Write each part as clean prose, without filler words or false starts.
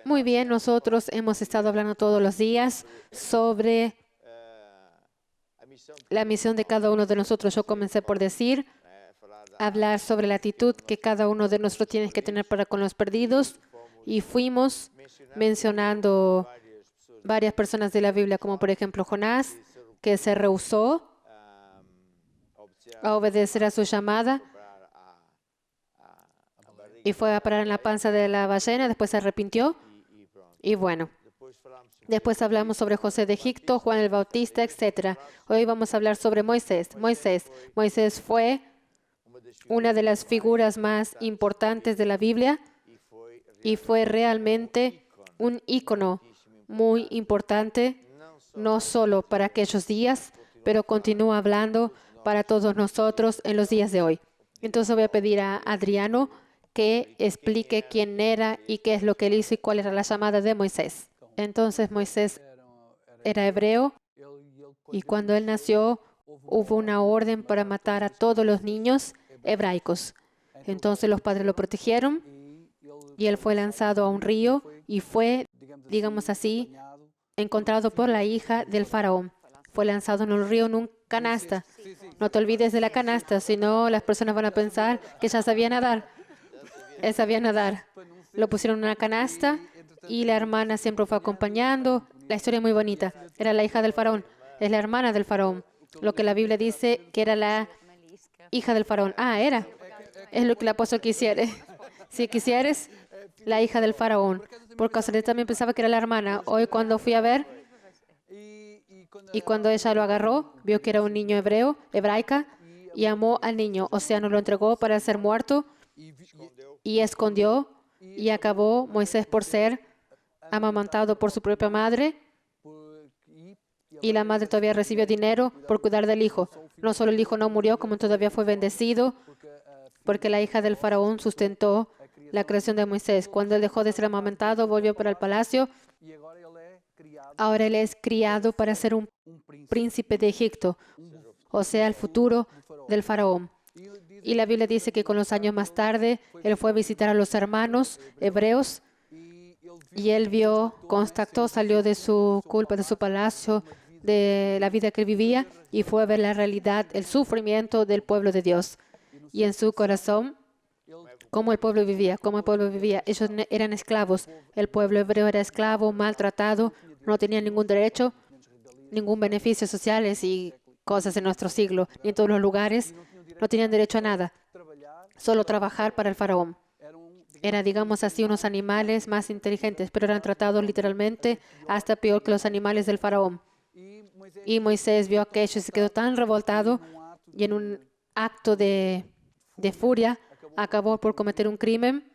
Muy bien, nosotros hemos estado hablando todos los días sobre la misión de cada uno de nosotros. Yo comencé por decir, hablar sobre la actitud que cada uno de nosotros tiene que tener para con los perdidos, y fuimos mencionando varias personas de la Biblia, como por ejemplo Jonás, que se rehusó a obedecer a su llamada y fue a parar en la panza de la ballena, después se arrepintió. Y bueno, después hablamos sobre José de Egipto, Juan el Bautista, etc. Hoy vamos a hablar sobre Moisés. Moisés fue una de las figuras más importantes de la Biblia y fue realmente un ícono muy importante, no solo para aquellos días, pero continúa hablando para todos nosotros en los días de hoy. Entonces voy a pedir a Adriano que explique quién era y qué es lo que él hizo y cuál era la llamada de Moisés. Entonces Moisés era hebreo y cuando él nació hubo una orden para matar a todos los niños hebraicos. Entonces los padres lo protegieron y él fue lanzado a un río y fue, digamos así, encontrado por la hija del faraón. Fue lanzado en un río en un canasta. No te olvides de la canasta, si no las personas van a pensar que ya sabía nadar. Él sabía nadar. Lo pusieron en una canasta y la hermana siempre fue acompañando. La historia es muy bonita. Era la hija del faraón. Es la hermana del faraón. Lo que la Biblia dice que era la hija del faraón. Era. Es lo que el apóstol quisiere. Si quisieres, la hija del faraón. Por casualidad también pensaba que era la hermana. Hoy cuando fui a ver, y cuando ella lo agarró, vio que era un niño hebreo, hebraica, y amó al niño. O sea, no lo entregó para ser muerto y escondió, y acabó Moisés por ser amamantado por su propia madre, y la madre todavía recibió dinero por cuidar del hijo. No solo el hijo no murió, como todavía fue bendecido, porque la hija del faraón sustentó la creación de Moisés. Cuando él dejó de ser amamantado, volvió para el palacio. Ahora él es criado para ser un príncipe de Egipto, o sea, el futuro del faraón. Y la Biblia dice que con los años más tarde, él fue a visitar a los hermanos hebreos y él vio, constató, salió de su culpa, de su palacio, de la vida que él vivía, y fue a ver la realidad, el sufrimiento del pueblo de Dios. Y en su corazón, cómo el pueblo vivía. Ellos eran esclavos. El pueblo hebreo era esclavo, maltratado, no tenía ningún derecho, ningún beneficio sociales y cosas en nuestro siglo, ni en todos los lugares. No tenían derecho a nada, solo trabajar para el faraón. Eran, digamos así, unos animales más inteligentes, pero eran tratados literalmente hasta peor que los animales del faraón. Y Moisés vio aquello y se quedó tan revoltado, y en un acto de furia acabó por cometer un crimen,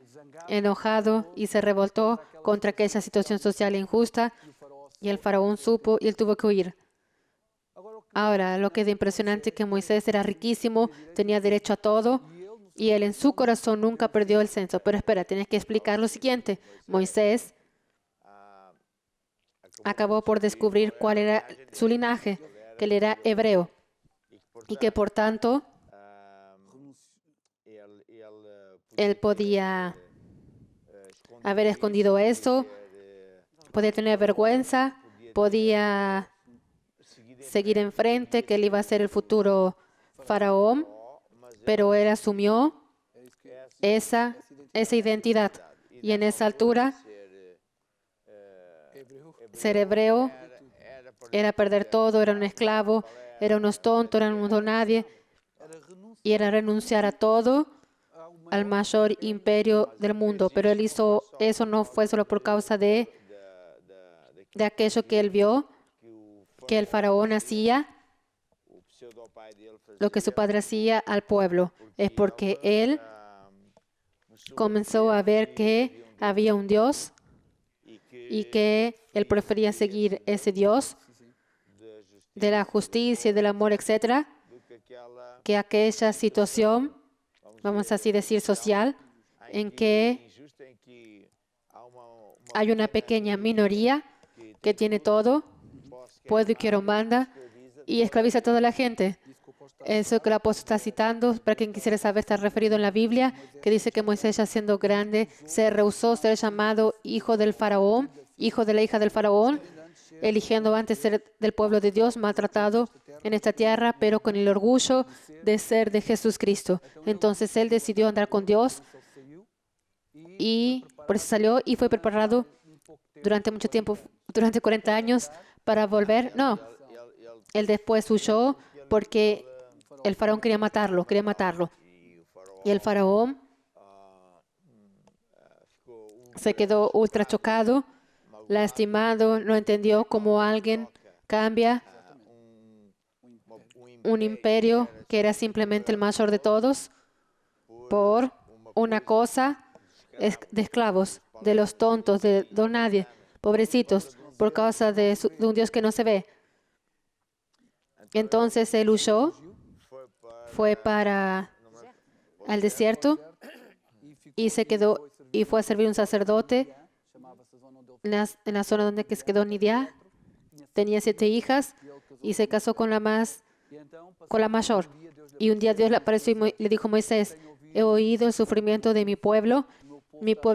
enojado, y se revoltó contra aquella situación social injusta, y el faraón supo y él tuvo que huir. Ahora, lo que es impresionante es que Moisés era riquísimo, tenía derecho a todo, y él en su corazón nunca perdió el censo. Pero espera, tienes que explicar lo siguiente. Moisés acabó por descubrir cuál era su linaje, que él era hebreo, y que por tanto él podía haber escondido eso, podía tener vergüenza, podía seguir enfrente, que él iba a ser el futuro faraón, pero él asumió esa identidad. Y en esa altura, ser hebreo era perder todo, era un esclavo, era unos tontos, era un don nadie, y era renunciar a todo, al mayor imperio del mundo. Pero él hizo eso no fue solo por causa de aquello que él vio, que el faraón hacía, lo que su padre hacía al pueblo. Es porque él comenzó a ver que había un Dios y que él prefería seguir ese Dios de la justicia, del amor, etcétera, que aquella situación, vamos así decir, social, en que hay una pequeña minoría que tiene todo, puede y quiere manda, y esclaviza a toda la gente. Eso que el apóstol está citando, para quien quisiera saber, está referido en la Biblia, que dice que Moisés, ya siendo grande, se rehusó a ser llamado hijo del faraón, hijo de la hija del faraón, eligiendo antes ser del pueblo de Dios, maltratado en esta tierra, pero con el orgullo de ser de Jesucristo. Entonces él decidió andar con Dios y por eso salió y fue preparado durante mucho tiempo, durante 40 años para volver. No, él después huyó porque el faraón quería matarlo, quería matarlo. Y el faraón se quedó ultra chocado, lastimado, no entendió cómo alguien cambia un imperio que era simplemente el mayor de todos por una cosa de esclavos, de los tontos, de don nadie, pobrecitos, por causa de un Dios que no se ve. Entonces él huyó, fue para al desierto y se quedó y fue a servir un sacerdote en la zona donde se quedó Nidia. Tenía 7 hijas y se casó con la mayor. Y un día Dios le apareció y le dijo a Moisés: he oído el sufrimiento de mi pueblo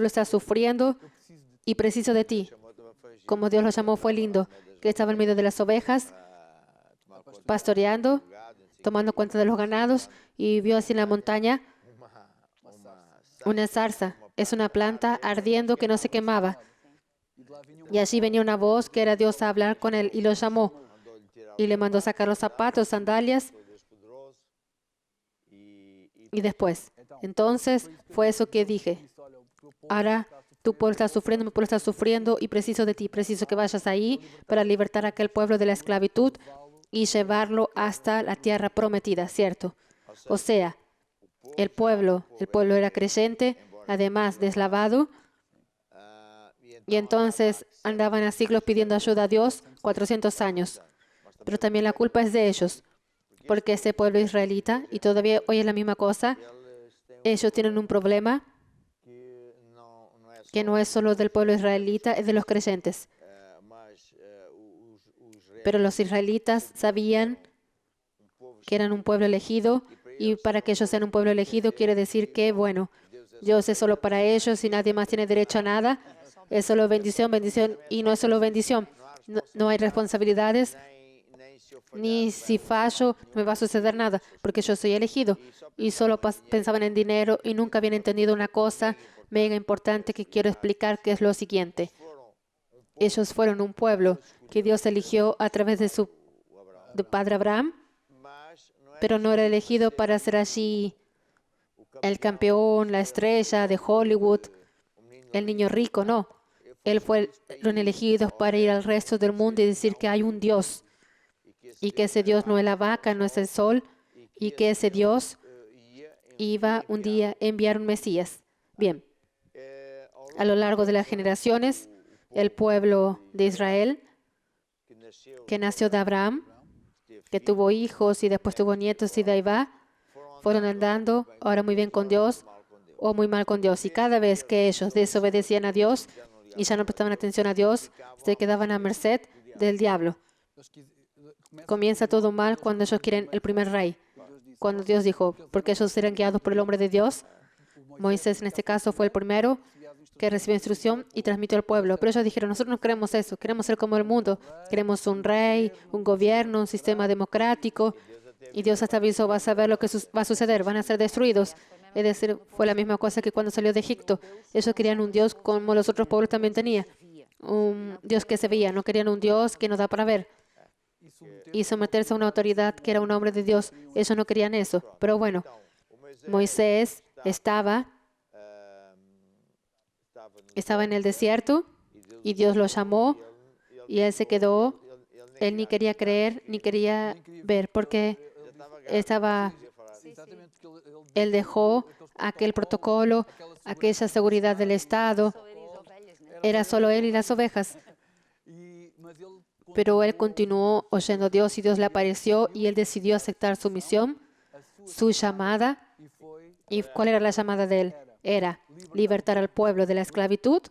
está sufriendo y preciso de ti. Como Dios lo llamó, fue lindo, que estaba en medio de las ovejas, pastoreando, tomando cuenta de los ganados, y vio así en la montaña una zarza. Es una planta ardiendo que no se quemaba. Y allí venía una voz que era Dios a hablar con él y lo llamó. Y le mandó sacar los zapatos, sandalias. Y después, entonces fue eso que dije. Ahora tu pueblo está sufriendo, mi pueblo está sufriendo y preciso de ti. Preciso que vayas ahí para libertar a aquel pueblo de la esclavitud y llevarlo hasta la tierra prometida, ¿cierto? O sea, el pueblo era creyente, además deslavado, y entonces andaban a siglos pidiendo ayuda a Dios, 400 años. Pero también la culpa es de ellos, porque ese pueblo israelita, y todavía hoy es la misma cosa, ellos tienen un problema que no es solo del pueblo israelita, es de los creyentes. Pero los israelitas sabían que eran un pueblo elegido, y para que ellos sean un pueblo elegido quiere decir que, bueno, Dios es solo para ellos y nadie más tiene derecho a nada. Es solo bendición, bendición, y no es solo bendición. No hay responsabilidades, ni si fallo no me va a suceder nada, porque yo soy elegido. Y solo pensaban en dinero y nunca habían entendido una cosa mega importante que quiero explicar, que es lo siguiente. Ellos fueron un pueblo que Dios eligió a través de su padre Abraham, pero no era elegido para ser allí el campeón, la estrella de Hollywood, el niño rico, no. Él fue los elegidos para ir al resto del mundo y decir que hay un Dios, y que ese Dios no es la vaca, no es el sol, y que ese Dios iba un día a enviar un Mesías. Bien, a lo largo de las generaciones, el pueblo de Israel, que nació de Abraham, que tuvo hijos y después tuvo nietos y de ahí va, fueron andando ahora muy bien con Dios o muy mal con Dios. Y cada vez que ellos desobedecían a Dios y ya no prestaban atención a Dios, se quedaban a merced del diablo. Comienza todo mal cuando ellos quieren el primer rey. Cuando Dios dijo, porque ellos serán guiados por el hombre de Dios, Moisés en este caso fue el primero que recibió instrucción y transmitió al pueblo. Pero ellos dijeron, nosotros no queremos eso, queremos ser como el mundo. Queremos un rey, un gobierno, un sistema democrático. Y Dios hasta avisó, vas a ver lo que va a suceder, van a ser destruidos. Es decir, fue la misma cosa que cuando salió de Egipto. Ellos querían un Dios como los otros pueblos también tenían. Un Dios que se veía, no querían un Dios que no da para ver. Y someterse a una autoridad que era un hombre de Dios. Ellos no querían eso. Pero bueno, Moisés estaba en el desierto y Dios lo llamó y él se quedó. Él ni quería creer, ni quería ver, porque él dejó aquel protocolo, aquella seguridad del Estado. Era solo él y las ovejas. Pero él continuó oyendo a Dios y Dios le apareció y él decidió aceptar su misión, su llamada. ¿Y cuál era la llamada de él? Era libertar al pueblo de la esclavitud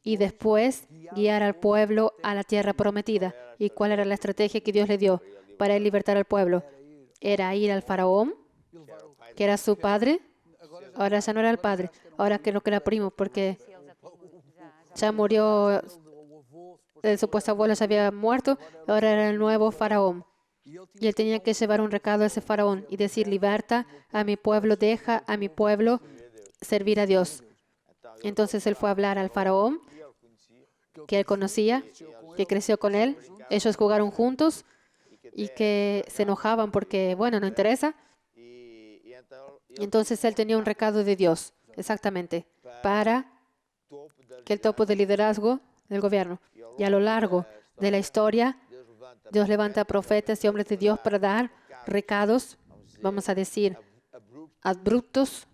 y después guiar al pueblo a la tierra prometida. ¿Y cuál era la estrategia que Dios le dio para él libertar al pueblo? era ir al faraón, que era su padre. Ahora ya no era el padre, ahora creo que era primo, porque ya murió, el supuesto abuelo ya había muerto, ahora era el nuevo faraón. Y él tenía que llevar un recado a ese faraón y decir: liberta a mi pueblo, deja a mi pueblo servir a Dios. Entonces él fue a hablar al faraón, que él conocía, que creció con él. Ellos jugaron juntos y que se enojaban porque, bueno, no interesa. Y entonces él tenía un recado de Dios, exactamente, para que el topo de liderazgo del gobierno. Y a lo largo de la historia, Dios levanta profetas y hombres de Dios para dar recados, vamos a decir, abruptos,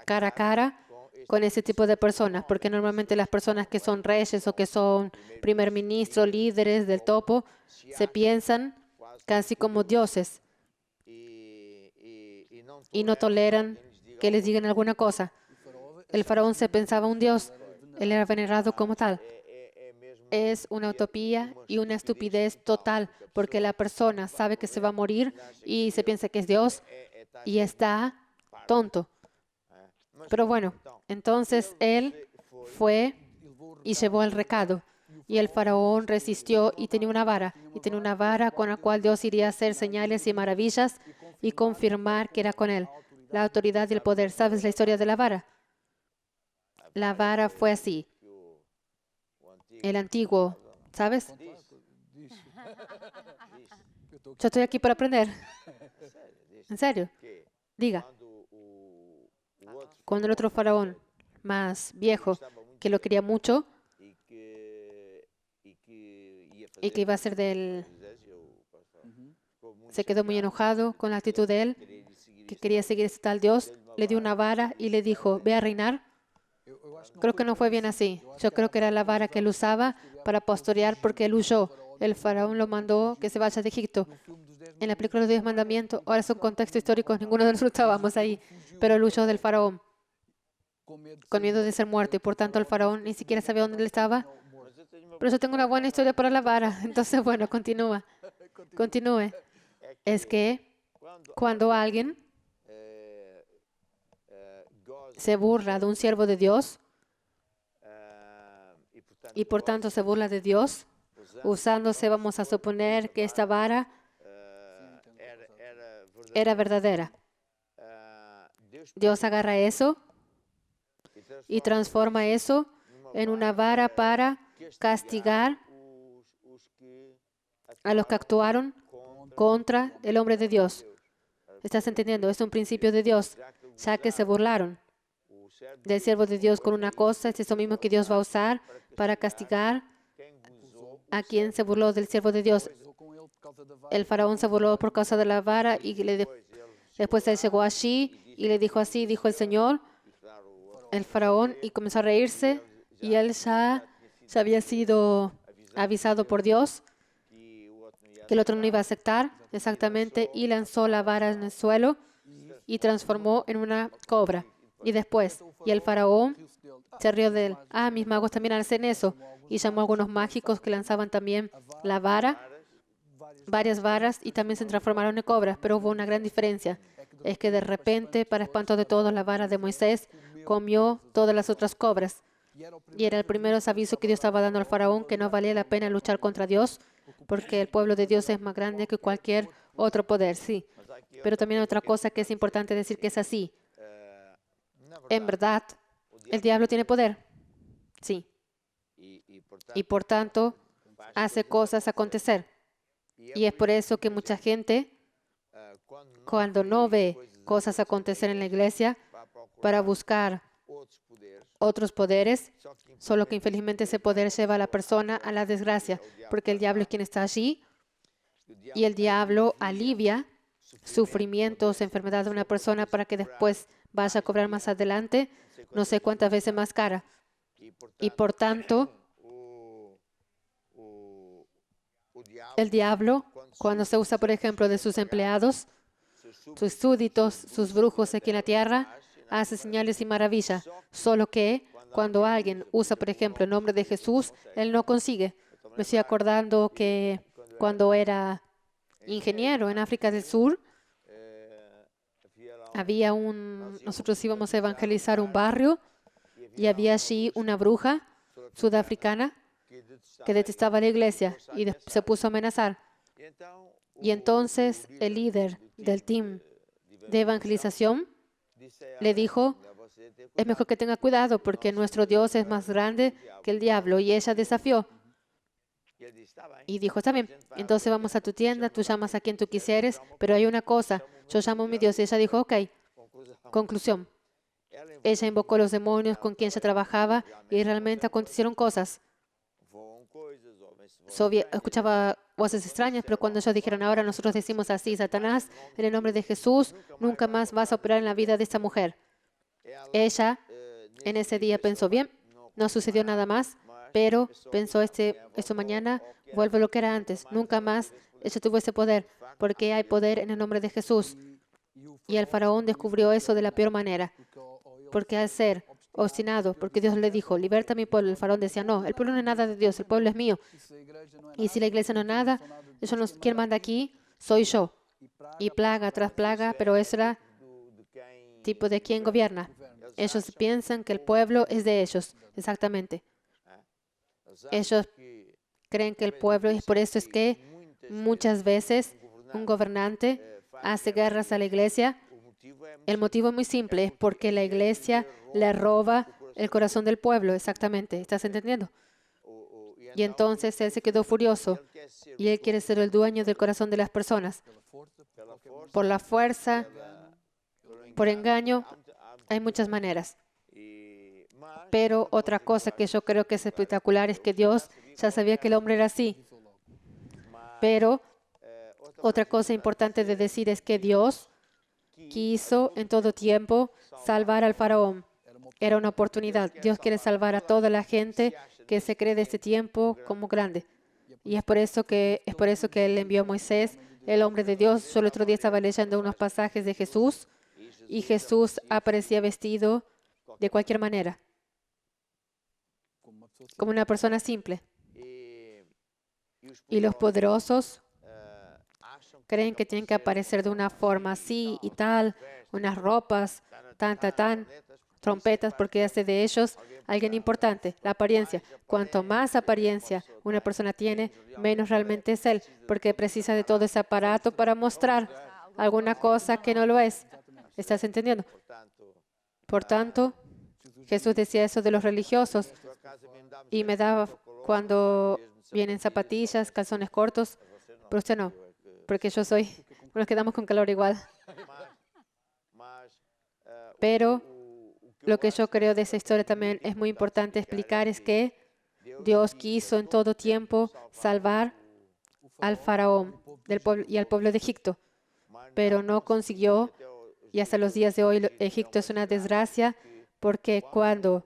cara a cara, con ese tipo de personas, porque normalmente las personas que son reyes o que son primer ministros, líderes del topo, se piensan casi como dioses y no toleran que les digan alguna cosa. El faraón se pensaba un dios, él era venerado como tal. Es una utopía y una estupidez total, porque la persona sabe que se va a morir y se piensa que es Dios y está tonto. Pero bueno, entonces él fue y llevó el recado. Y el faraón resistió y tenía una vara. Y tenía una vara con la cual Dios iría a hacer señales y maravillas y confirmar que era con él. La autoridad y el poder. ¿Sabes la historia de la vara? La vara fue así. El antiguo, ¿sabes? Yo estoy aquí para aprender. ¿En serio? Diga. Cuando el otro faraón, más viejo, que lo quería mucho y que iba a ser del... Se quedó muy enojado con la actitud de él, que quería seguir ese tal Dios, le dio una vara y le dijo: ve a reinar. Creo que no fue bien así. Yo creo que era la vara que él usaba para pastorear, porque él huyó. El faraón lo mandó que se vaya de Egipto. En la película de los 10 mandamientos, ahora son contextos históricos, ninguno de nosotros estábamos ahí, pero él huyó del faraón con miedo de ser muerto, y por tanto el faraón ni siquiera sabía dónde él estaba. Pero yo tengo una buena historia para la vara. Entonces, bueno, continúe. Es que cuando alguien se burla de un siervo de Dios y por tanto se burla de Dios, usándose, vamos a suponer que esta vara era verdadera. Dios agarra eso y transforma eso en una vara para castigar a los que actuaron contra el hombre de Dios. ¿Estás entendiendo? Es un principio de Dios, ya que se burlaron del siervo de Dios con una cosa, es eso mismo que Dios va a usar para castigar a quien se burló del siervo de Dios. El faraón se burló por causa de la vara y después él llegó allí y le dijo así: dijo el Señor, el faraón, y comenzó a reírse, y él ya había sido avisado por Dios que el otro no iba a aceptar, exactamente, y lanzó la vara en el suelo y transformó en una cobra. Y después, y el faraón se rió de él. Mis magos también hacen eso. Y llamó a algunos mágicos que lanzaban también la vara, varias varas, y también se transformaron en cobras. Pero hubo una gran diferencia. Es que de repente, para espanto de todos, la vara de Moisés comió todas las otras cobras. Y era el primer aviso que Dios estaba dando al faraón, que no valía la pena luchar contra Dios, porque el pueblo de Dios es más grande que cualquier otro poder, sí. Pero también otra cosa que es importante decir, que es así. En verdad, el diablo tiene poder, sí. Y por tanto, hace cosas acontecer. Y es por eso que mucha gente, cuando no ve cosas acontecer en la iglesia, para buscar otros poderes, solo que infelizmente ese poder lleva a la persona a la desgracia, porque el diablo es quien está allí y el diablo alivia sufrimientos, enfermedad de una persona para que después vaya a cobrar más adelante no sé cuántas veces más cara. Y por tanto, el diablo, cuando se usa, por ejemplo, de sus empleados, sus súbditos, sus brujos aquí en la tierra, hace señales y maravillas. Solo que cuando alguien usa, por ejemplo, el nombre de Jesús, él no consigue. Me estoy acordando que cuando era ingeniero en África del Sur. Nosotros íbamos a evangelizar un barrio y había allí una bruja sudafricana que detestaba la iglesia y se puso a amenazar. Y entonces el líder del team de evangelización le dijo, es mejor que tenga cuidado porque nuestro Dios es más grande que el diablo. Y ella desafió y dijo, está bien, entonces vamos a tu tienda, tú llamas a quien tú quisieres, pero hay una cosa, yo llamo a mi Dios. Y ella dijo, ok. Conclusión. Ella invocó a los demonios con quien ella trabajaba y realmente acontecieron cosas. Escuchaba voces extrañas, pero cuando ellos dijeron, ahora nosotros decimos así, Satanás, en el nombre de Jesús, nunca más vas a operar en la vida de esta mujer. Ella en ese día pensó, bien, no sucedió nada más, pero pensó, esto mañana vuelve lo que era antes. Nunca más ella tuvo ese poder, porque hay poder en el nombre de Jesús. Y el faraón descubrió eso de la peor manera, porque al ser obstinado, porque Dios le dijo, liberta a mi pueblo, el faraón decía, no, el pueblo no es nada de Dios, el pueblo es mío. Y si la iglesia no es nada, ¿quién manda aquí? Soy yo. Y plaga tras plaga, pero eso era tipo de quién gobierna. Ellos piensan que el pueblo es de ellos, exactamente. Ellos creen que el pueblo, y por eso es que muchas veces un gobernante hace guerras a la iglesia. El motivo es muy simple, es porque la iglesia le roba el corazón del pueblo, exactamente. ¿Estás entendiendo? Y entonces él se quedó furioso y él quiere ser el dueño del corazón de las personas. Por la fuerza, por engaño, hay muchas maneras. Pero otra cosa que yo creo que es espectacular es que Dios ya sabía que el hombre era así. Pero otra cosa importante de decir es que Dios quiso en todo tiempo salvar al faraón. Era una oportunidad. Dios quiere salvar a toda la gente que se cree de este tiempo como grande. Y es por eso que Él envió a Moisés, el hombre de Dios. Yo el otro día estaba leyendo unos pasajes de Jesús y Jesús aparecía vestido de cualquier manera, como una persona simple. Y los poderosos creen que tienen que aparecer de una forma así y tal, unas ropas, trompetas, porque hace de ellos alguien importante. La apariencia. Cuanto más apariencia una persona tiene, menos realmente es él, porque precisa de todo ese aparato para mostrar alguna cosa que no lo es. ¿Estás entendiendo? Por tanto, Jesús decía eso de los religiosos y me daba cuando vienen zapatillas, calzones cortos, pero usted no, porque yo soy, nos quedamos con calor igual. Pero lo que yo creo de esa historia también es muy importante explicar es que Dios quiso en todo tiempo salvar al faraón y al pueblo de Egipto, pero no consiguió, y hasta los días de hoy Egipto es una desgracia, porque cuando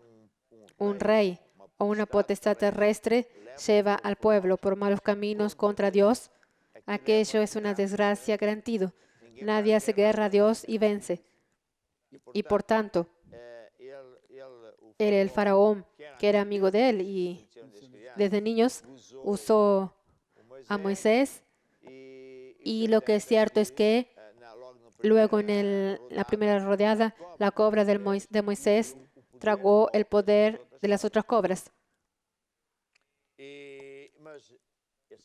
un rey o una potestad terrestre lleva al pueblo por malos caminos contra Dios, aquello es una desgracia garantida. Nadie hace guerra a Dios y vence. Y por tanto, el faraón, que era amigo de él y desde niños usó a Moisés. Y lo que es cierto es que luego en la primera rodeada, la cobra de Moisés tragó el poder de las otras cobras.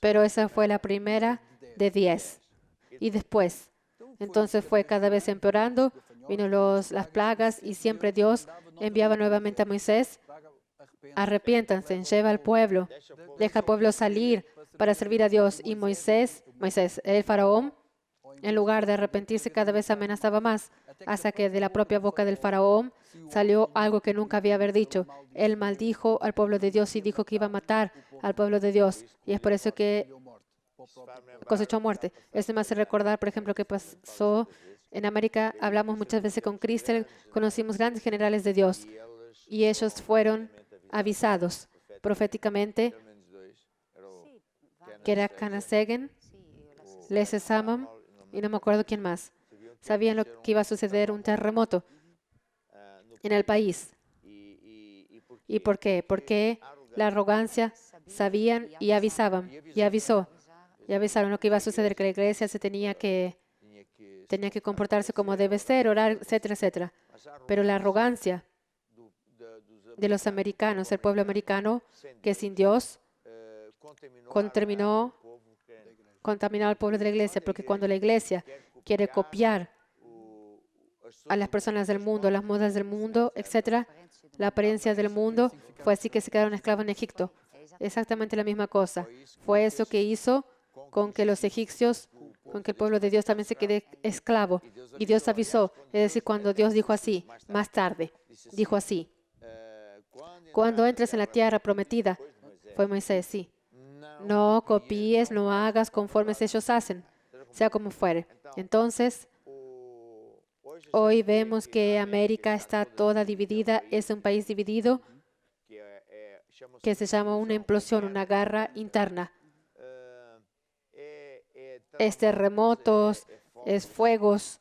Pero esa fue la primera de 10. Y después, entonces fue cada vez empeorando, vino las plagas y siempre Dios enviaba nuevamente a Moisés. Arrepiéntanse, lleva al pueblo, deja al pueblo salir para servir a Dios. Y Moisés, el faraón, en lugar de arrepentirse, cada vez amenazaba más, hasta que de la propia boca del faraón salió algo que nunca había haber dicho. Él maldijo al pueblo de Dios y dijo que iba a matar al pueblo de Dios. Y es por eso que cosechó muerte. Esto me hace recordar, por ejemplo, que pasó en América. Hablamos muchas veces con Crystal, conocimos grandes generales de Dios y ellos fueron avisados proféticamente, que era Kanasegen, Lese Samam, y no me acuerdo quién más. Sabían lo que iba a suceder, un terremoto en el país. ¿Y por qué? Porque la arrogancia sabían y avisaban. Y avisó. y avisaron lo que iba a suceder, que la iglesia tenía que comportarse como debe ser, orar, etcétera, etcétera. Pero la arrogancia de los americanos, el pueblo americano, que sin Dios contaminó al pueblo de la iglesia, porque cuando la iglesia quiere copiar a las personas del mundo, las modas del mundo, etcétera, la apariencia del mundo, fue así que se quedaron esclavos en Egipto. Exactamente la misma cosa. Fue eso que hizo con que los egipcios, con que el pueblo de Dios también se quede esclavo. Y Dios avisó, es decir, cuando Dios dijo así, más tarde, dijo así: cuando entres en la tierra prometida, fue Moisés, sí. No copies, no hagas conforme ellos hacen, sea como fuere. Entonces, hoy vemos que América está toda dividida, es un país dividido que se llama una implosión, una guerra interna. Es terremotos, es fuegos,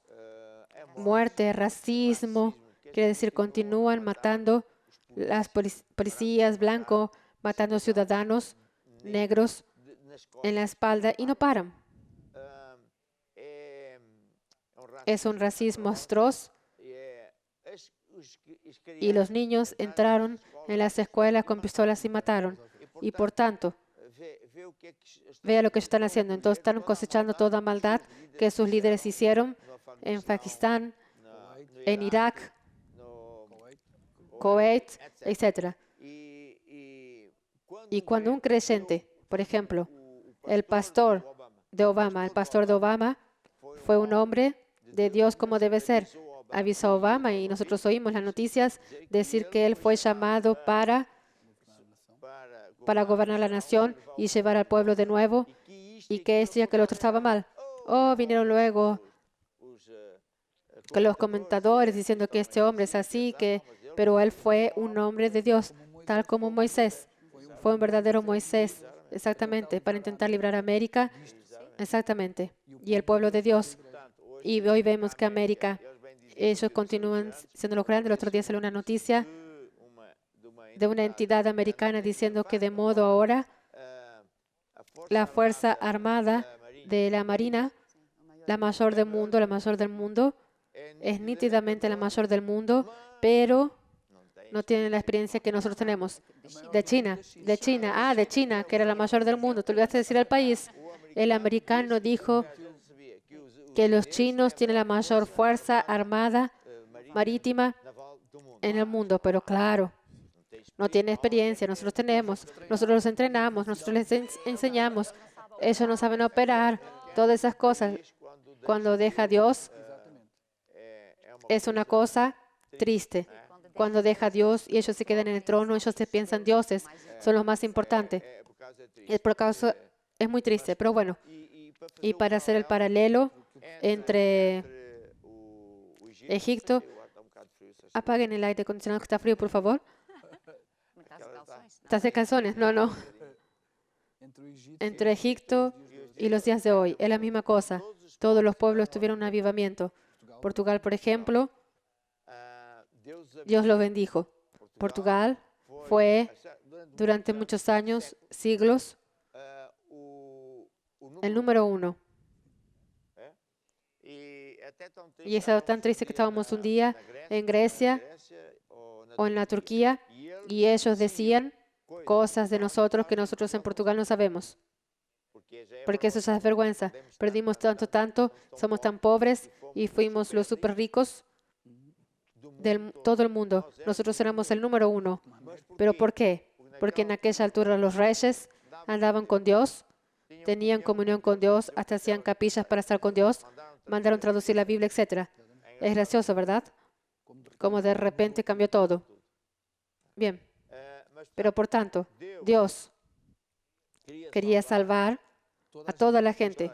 muerte, racismo, quiere decir, continúan matando las policías blancos, matando ciudadanos negros en la espalda y no paran. Es un racismo atroz y los niños entraron en las escuelas con pistolas y mataron. Y por tanto, vea lo que están haciendo. Entonces están cosechando toda maldad que sus líderes hicieron en Pakistán, en Irak, Kuwait, etc. Y cuando un creyente, por ejemplo, el pastor de Obama fue un hombre de Dios como debe ser. Avisó a Obama y nosotros oímos las noticias decir que él fue llamado para gobernar la nación y llevar al pueblo de nuevo, y que esto y que el otro estaba mal. Vinieron luego con los comentadores diciendo que este hombre es así, pero él fue un hombre de Dios, tal como Moisés. Fue un verdadero Moisés, exactamente, para intentar librar a América, exactamente, y el pueblo de Dios. Y hoy vemos que América, ellos continúan siendo los grandes. El otro día salió una noticia de una entidad americana diciendo que de modo ahora la Fuerza Armada de la Marina, la mayor del mundo, es nítidamente la mayor del mundo, pero no tienen la experiencia que nosotros tenemos. De China, que era la mayor del mundo. Te olvidaste de decir el país. El americano dijo que los chinos tienen la mayor fuerza armada marítima en el mundo, pero claro, no tiene experiencia. Nosotros tenemos, nosotros los entrenamos, nosotros les enseñamos. Ellos no saben operar, todas esas cosas. Cuando deja Dios, es una cosa triste. Cuando deja Dios y ellos se quedan en el trono, ellos se piensan dioses, son los más importantes. Es muy triste, pero bueno. Y para hacer el paralelo entre Egipto, apaguen el aire acondicionado que está frío, por favor. ¿Estás de calzones? No. Entre Egipto y los días de hoy, es la misma cosa. Todos los pueblos tuvieron un avivamiento. Portugal, por ejemplo, Dios lo bendijo. Portugal fue durante muchos años, siglos, el número 1. Y es tan triste que estábamos un día en Grecia o en la Turquía y ellos decían cosas de nosotros que nosotros en Portugal no sabemos. Porque eso ya es vergüenza. Perdimos tanto, somos tan pobres y fuimos los súper ricos de todo el mundo. Nosotros éramos el número 1. ¿Pero por qué? Porque en aquella altura los reyes andaban con Dios, tenían comunión con Dios, hasta hacían capillas para estar con Dios, mandaron traducir la Biblia, etc. Es gracioso, ¿verdad? Como de repente cambió todo. Bien. Pero por tanto, Dios quería salvar a toda la gente.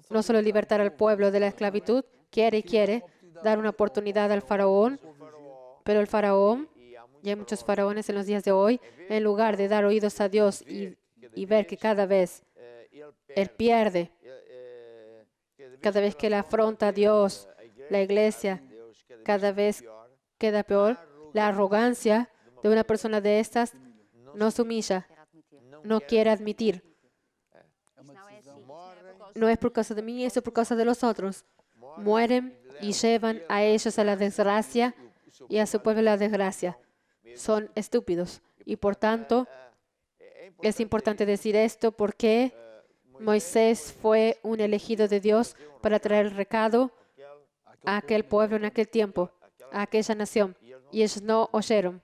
No solo libertar al pueblo de la esclavitud, quiere dar una oportunidad al faraón, pero el faraón, y hay muchos faraones en los días de hoy, en lugar de dar oídos a Dios y ver que cada vez él pierde, cada vez que él afronta a Dios, la iglesia, cada vez queda peor. La arrogancia de una persona de estas no se humilla, no quiere admitir. no es por causa de mí, eso es por causa de los otros. Mueren y llevan a ellos a la desgracia y a su pueblo a la desgracia. Son estúpidos. Y por tanto, es importante decir esto porque Moisés fue un elegido de Dios para traer el recado a aquel pueblo en aquel tiempo, a aquella nación. Y ellos no oyeron.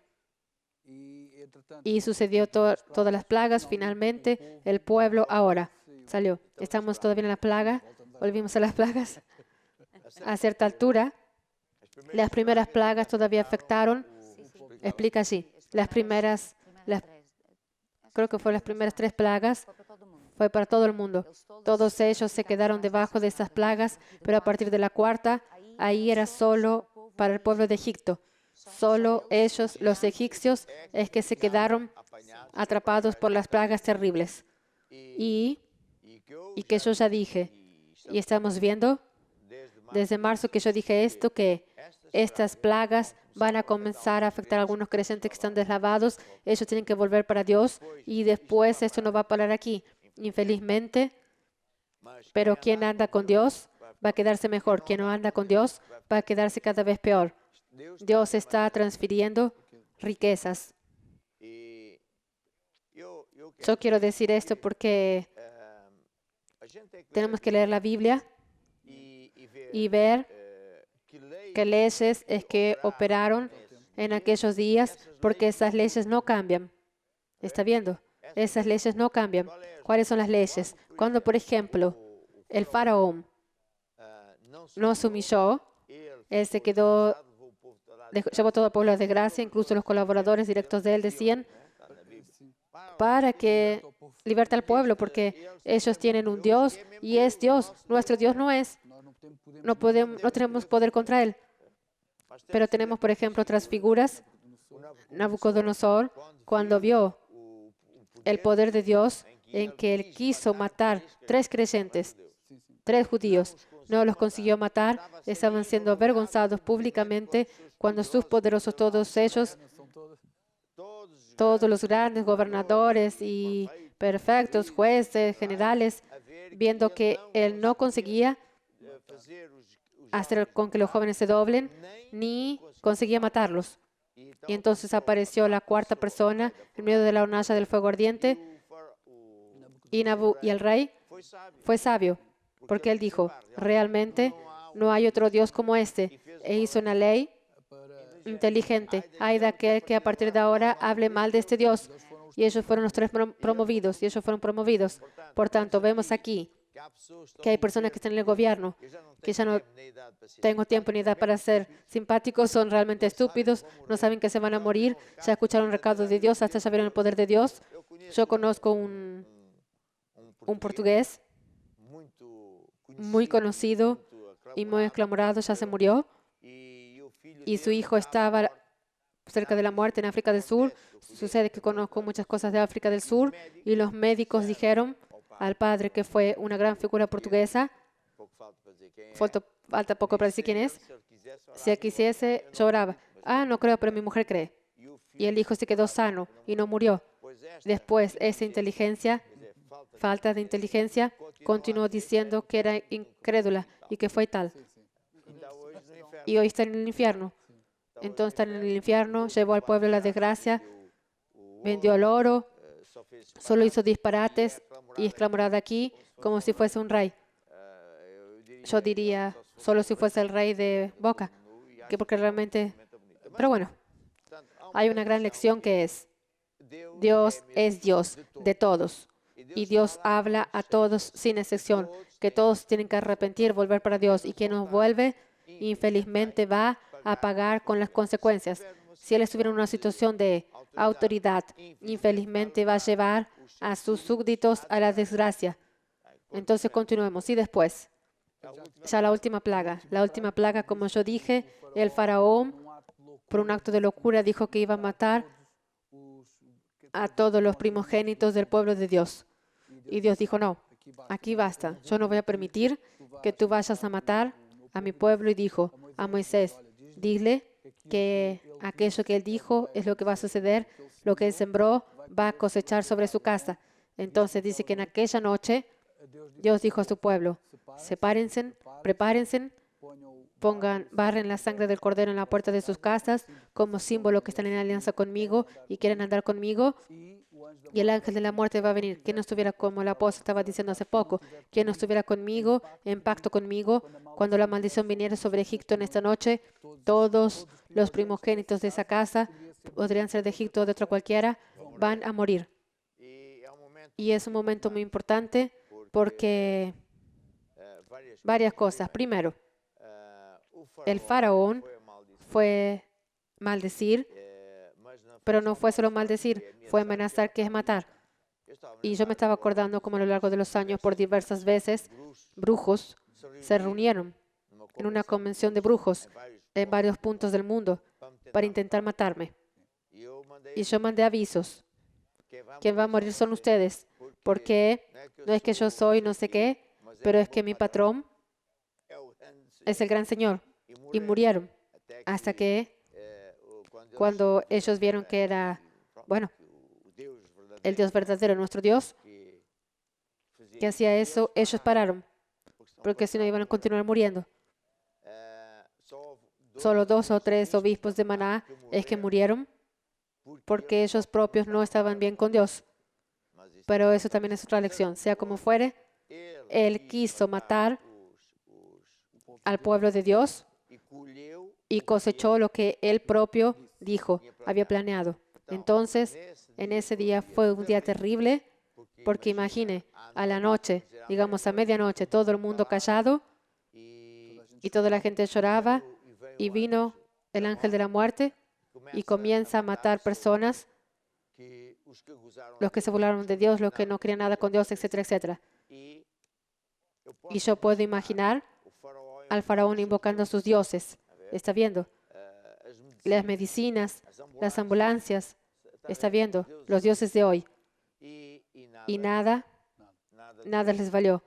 Y sucedió todas las plagas. Finalmente, el pueblo ahora salió. ¿Estamos todavía en la plaga? ¿Volvimos a las plagas? A cierta altura, las primeras plagas todavía afectaron. Explica así. Creo que fueron las primeras 3 plagas. Fue para todo el mundo. Todos ellos se quedaron debajo de esas plagas, pero a partir de la 4ª, ahí era solo para el pueblo de Egipto. Solo ellos, los egipcios, es que se quedaron atrapados por las plagas terribles. Y que yo ya dije, y estamos viendo desde marzo que yo dije esto, que estas plagas van a comenzar a afectar a algunos creyentes que están deslavados. Ellos tienen que volver para Dios y después esto no va a parar aquí, infelizmente. Pero quien anda con Dios va a quedarse mejor. Quien no anda con Dios va a quedarse cada vez peor. Dios está transfiriendo riquezas. Yo quiero decir esto porque tenemos que leer la Biblia y ver qué leyes es que operaron en aquellos días, porque esas leyes no cambian. ¿Está viendo? Esas leyes no cambian. ¿Cuáles son las leyes? Cuando, por ejemplo, el faraón no se humilló, él se quedó, llevó todo el pueblo a desgracia, incluso los colaboradores directos de él decían, para que liberte al pueblo, porque ellos tienen un Dios y es Dios. Nuestro Dios no es. No tenemos poder contra él. Pero tenemos, por ejemplo, otras figuras. Nabucodonosor, cuando vio el poder de Dios en que él quiso matar 3 creyentes, 3 judíos, no los consiguió matar, estaban siendo avergonzados públicamente cuando sus poderosos, todos ellos, todos los grandes gobernadores y perfectos jueces, generales, viendo que él no conseguía hacer con que los jóvenes se doblen, ni conseguía matarlos. Y entonces apareció la 4ª persona en medio de la hornalla del fuego ardiente, y el rey fue sabio, porque él dijo, realmente no hay otro Dios como este, e hizo una ley inteligente. Hay de aquel que a partir de ahora hable mal de este Dios. Y ellos fueron los 3 promovidos, y ellos fueron promovidos. Por tanto, vemos aquí que hay personas que están en el gobierno, que ya no tengo tiempo ni edad para ser simpáticos, son realmente estúpidos, no saben que se van a morir, ya escucharon el recado de Dios, hasta ya vieron el poder de Dios. Yo conozco un portugués muy conocido y muy aclamado, ya se murió, y su hijo estaba cerca de la muerte en África del Sur. Sucede que conozco muchas cosas de África del Sur, y los médicos dijeron al padre, que fue una gran figura portuguesa, falta poco para decir quién es, si él quisiese, lloraba. No creo, pero mi mujer cree. Y el hijo se quedó sano y no murió. Después, esa inteligencia, falta de inteligencia, continuó diciendo que era incrédula y que fue tal. Y hoy está en el infierno. Entonces está en el infierno, llevó al pueblo a la desgracia, vendió el oro, solo hizo disparates y exclamó de aquí como si fuese un rey. Yo diría, solo si fuese el rey de Boca, que porque realmente... Pero bueno, hay una gran lección que es, Dios es Dios de todos, y Dios habla a todos sin excepción, que todos tienen que arrepentir, volver para Dios, y quien no vuelve, infelizmente va a pagar con las consecuencias. Si él estuviera en una situación de autoridad, infelizmente va a llevar a sus súbditos a la desgracia. Entonces continuemos. Y después, ya la última plaga, como yo dije, el faraón, por un acto de locura, dijo que iba a matar a todos los primogénitos del pueblo de Dios. Y Dios dijo, no, aquí basta. Yo no voy a permitir que tú vayas a matar a mi pueblo. Y dijo a Moisés, dile que aquello que él dijo es lo que va a suceder, lo que él sembró va a cosechar sobre su casa. Entonces dice que en aquella noche Dios dijo a su pueblo, sepárense, prepárense, barren la sangre del cordero en la puerta de sus casas como símbolo que están en alianza conmigo y quieren andar conmigo. Y el ángel de la muerte va a venir. Quien no estuviera, como el apóstol estaba diciendo hace poco, quien no estuviera conmigo, en pacto conmigo, cuando la maldición viniera sobre Egipto en esta noche, todos los primogénitos de esa casa, podrían ser de Egipto o de otra cualquiera, van a morir. Y es un momento muy importante porque varias cosas. Primero, el faraón fue maldecir, pero no fue solo maldecir, fue amenazar, que es matar. Y yo me estaba acordando como a lo largo de los años, por diversas veces, brujos se reunieron en una convención de brujos en varios puntos del mundo para intentar matarme. Y yo mandé avisos. Quien va a morir son ustedes, porque no es que yo soy no sé qué, pero es que mi patrón es el gran Señor. Y murieron hasta que cuando ellos vieron que era, bueno, el Dios verdadero, nuestro Dios, que hacía eso, ellos pararon, porque si no iban a continuar muriendo. Solo 2 o 3 obispos de Maná es que murieron porque ellos propios no estaban bien con Dios. Pero eso también es otra lección. Sea como fuere, Él quiso matar al pueblo de Dios y cosechó lo que Él propio dijo, había planeado. Entonces, en ese día fue un día terrible, porque imagine, a la noche, digamos a medianoche, todo el mundo callado y toda la gente lloraba y vino el ángel de la muerte y comienza a matar personas, los que se burlaron de Dios, los que no querían nada con Dios, etcétera, etcétera. Y yo puedo imaginar al faraón invocando a sus dioses. ¿Está viendo? Las medicinas, las ambulancias. ¿Está viendo? Los dioses de hoy. Y nada les valió.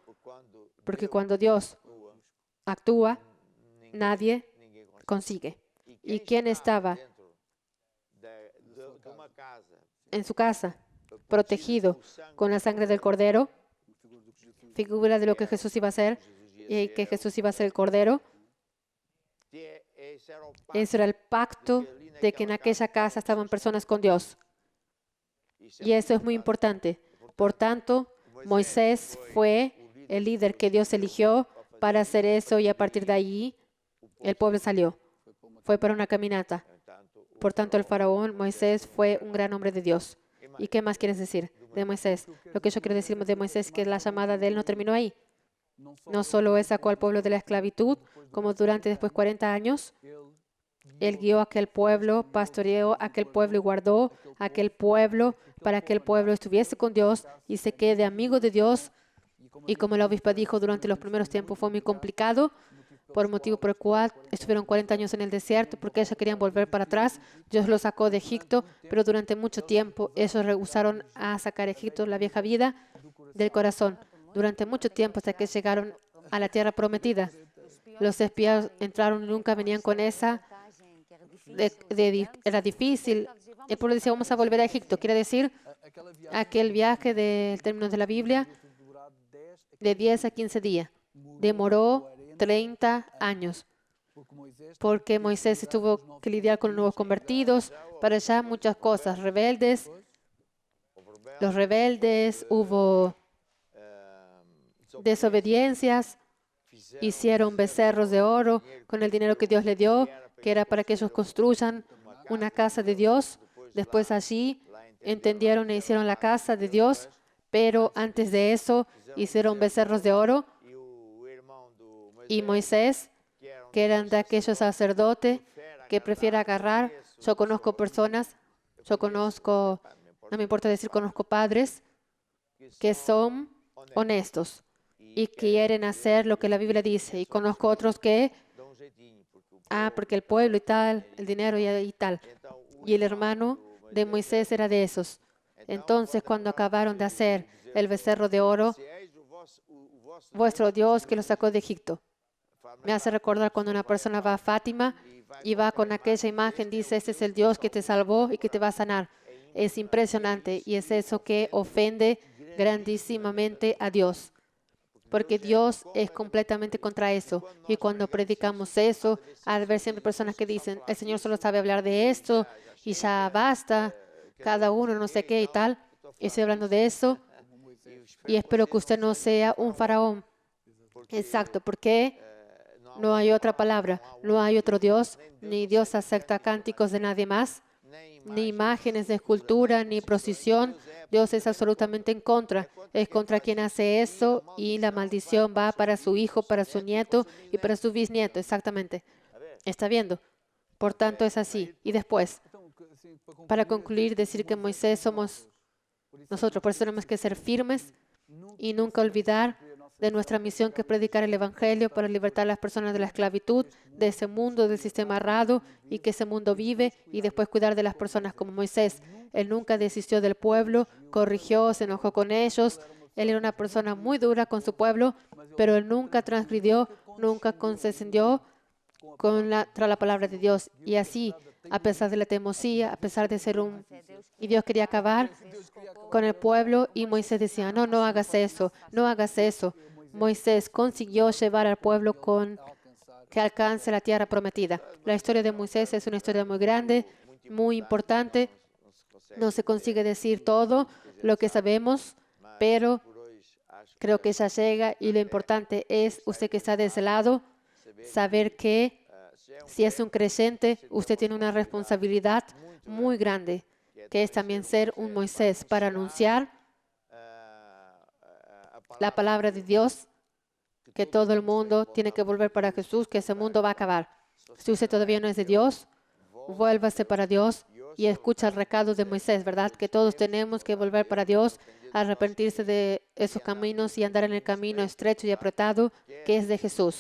Porque cuando Dios actúa, nadie consigue. ¿Y quién estaba en su casa, protegido con la sangre del cordero? Figura de lo que Jesús iba a hacer, y que Jesús iba a ser el cordero. Ese era el pacto de que en aquella casa estaban personas con Dios. Y eso es muy importante. Por tanto, Moisés fue el líder que Dios eligió para hacer eso, y a partir de ahí el pueblo salió. Fue para una caminata. Por tanto, el faraón, Moisés, fue un gran hombre de Dios. ¿Y qué más quieres decir de Moisés? Lo que yo quiero decir de Moisés es que la llamada de él no terminó ahí. No solo él sacó al pueblo de la esclavitud, como durante después 40 años, él guió a aquel pueblo, pastoreó a aquel pueblo y guardó a aquel pueblo para que el pueblo estuviese con Dios y se quede amigo de Dios. Y como la obispa dijo, durante los primeros tiempos fue muy complicado, por motivo por el cual estuvieron 40 años en el desierto, porque ellos querían volver para atrás. Dios los sacó de Egipto, pero durante mucho tiempo ellos rehusaron a sacar a Egipto, la vieja vida, del corazón. Durante mucho tiempo hasta que llegaron a la tierra prometida. Los espías entraron y nunca venían con esa. Era difícil. El pueblo decía, vamos a volver a Egipto. Quiere decir, aquel viaje del término de la Biblia, de 10 a 15 días. Demoró 30 años. Porque Moisés tuvo que lidiar con nuevos convertidos, para allá muchas cosas, rebeldes. Los rebeldes, hubo desobediencias, hicieron becerros de oro con el dinero que Dios le dio, que era para que ellos construyan una casa de Dios. Después allí entendieron e hicieron la casa de Dios, pero antes de eso hicieron becerros de oro. Y Moisés, que eran de aquellos sacerdotes que prefiere agarrar, yo conozco personas, no me importa decir, conozco padres que son honestos y quieren hacer lo que la Biblia dice. Y conozco otros que, porque el pueblo y tal, el dinero y tal. Y el hermano de Moisés era de esos. Entonces, cuando acabaron de hacer el becerro de oro, vuestro Dios que lo sacó de Egipto. Me hace recordar cuando una persona va a Fátima y va con aquella imagen, dice, este es el Dios que te salvó y que te va a sanar. Es impresionante y es eso que ofende grandísimamente a Dios. porque Dios es completamente contra eso. Y cuando predicamos eso, al ver siempre personas que dicen, el Señor solo sabe hablar de esto y ya basta, cada uno no sé qué y tal. Estoy hablando de eso y espero que usted no sea un faraón. Exacto, porque no hay otra palabra, no hay otro Dios, ni Dios acepta cánticos de nadie más, ni imágenes de escultura, ni procesión. Dios es absolutamente en contra. Es contra quien hace eso y la maldición va para su hijo, para su nieto y para su bisnieto. Exactamente. ¿Está viendo? Por tanto, es así. Y después, para concluir, decir que Moisés somos nosotros. Por eso tenemos que ser firmes y nunca olvidar de nuestra misión, que es predicar el Evangelio para libertar a las personas de la esclavitud, de ese mundo, del sistema errado, y que ese mundo vive, y después cuidar de las personas como Moisés. Él nunca desistió del pueblo, corrigió, se enojó con ellos. Él era una persona muy dura con su pueblo, pero él nunca transgredió, nunca condescendió tras la palabra de Dios. Y así, a pesar de la teimosia, a pesar de ser y Dios quería acabar con el pueblo, y Moisés decía, no, no hagas eso, no hagas eso. Moisés consiguió llevar al pueblo que alcance la tierra prometida. La historia de Moisés es una historia muy grande, muy importante. No se consigue decir todo lo que sabemos, pero creo que ya llega, y lo importante es, usted que está de ese lado, saber que si es un creyente, usted tiene una responsabilidad muy grande, que es también ser un Moisés para anunciar la palabra de Dios, que todo el mundo tiene que volver para Jesús, que ese mundo va a acabar. Si usted todavía no es de Dios, vuélvase para Dios y escucha el recado de Moisés, ¿verdad? Que todos tenemos que volver para Dios, arrepentirse de esos caminos y andar en el camino estrecho y apretado que es de Jesús.